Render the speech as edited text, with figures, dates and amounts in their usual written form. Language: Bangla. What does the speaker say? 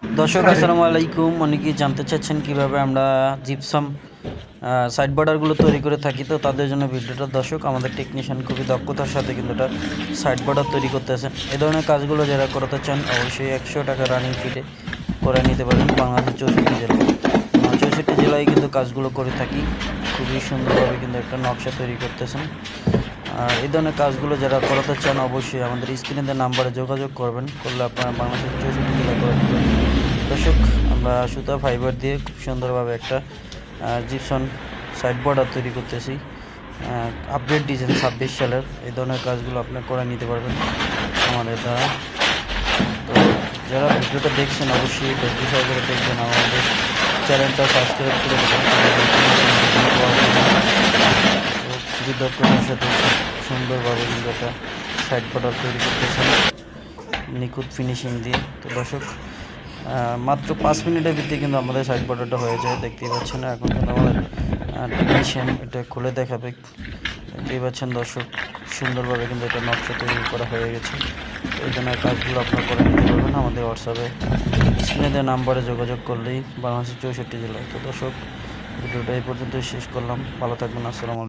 দর্শক আসসালামু আলাইকুম। অনেকেই জানতে চাচ্ছেন কিভাবে আমরা জিপসাম সাইড বর্ডারগুলো তৈরি করে থাকি, তো তাদের জন্য ভিডিওটা। দর্শক, আমাদের টেকনিশিয়ান খুবই দক্ষতার সাথে কিন্তু এটা সাইড বর্ডার তৈরি করতেছেন। এই ধরনের কাজগুলো যারা করতে চান অবশ্যই 100 টাকা রানিং ফিটে করে নিতে পারেন। বাংলাদেশের 64 জেলায় কিন্তু কাজগুলো করে থাকি। খুবই সুন্দরভাবে কিন্তু একটা নকশা তৈরি করতেছেন। আর এই ধরনের কাজগুলো যারা করাতে চান অবশ্যই আমাদের স্ক্রিনে দেওয়া নাম্বারে যোগাযোগ করবেন। করলে আপনারা বাংলাদেশের 64 জেলায় করে দেবেন। দর্শক, আমরা সুতা ফাইবার দিয়ে খুব সুন্দরভাবে একটা জিপসন সাইড বর্ডার তৈরি করতেছি। আপডেট ডিজাইন 26 সালের। এই ধরনের কাজগুলো আপনি করে নিতে পারবেন আমাদের দ্বারা। তো যারা ভিডিওটা দেখছেন অবশ্যই ধৈর্য সহকারে দেখবেন, আমাদের চ্যানেলটা সাবস্ক্রাইব করে দেবেন। খুবই দক্ষতার সাথে সুন্দরভাবে কিন্তু একটা সাইড বর্ডার তৈরি করতেছেন নিখুঁত ফিনিশিং দিয়ে। তো দর্শক, মাত্র 5 মিনিটের ভিতরে কিন্তু আমাদের সাইড বর্ডারটা হয়ে যায়। দেখতেই পাচ্ছেন, এখন কিন্তু আমাদের টেকনিশিয়ান এটা খুলে দেখাবে। দেখতেই পাচ্ছেন দর্শক, খুব সুন্দরভাবে কিন্তু এটা নকশা তৈরি করা হয়ে গেছে। এই ধরনের কাজগুলো আপনারা করে নিতে পারবেন আমাদের হোয়াটসঅ্যাপে স্ক্রিনে দেওয়া নাম্বারে যোগাযোগ করলেই বাংলাদেশের 64 জেলায়। তো দর্শক, ভিডিওটা এই পর্যন্তই শেষ করলাম। ভালো থাকবেন। আসসালামু আলাইকুম।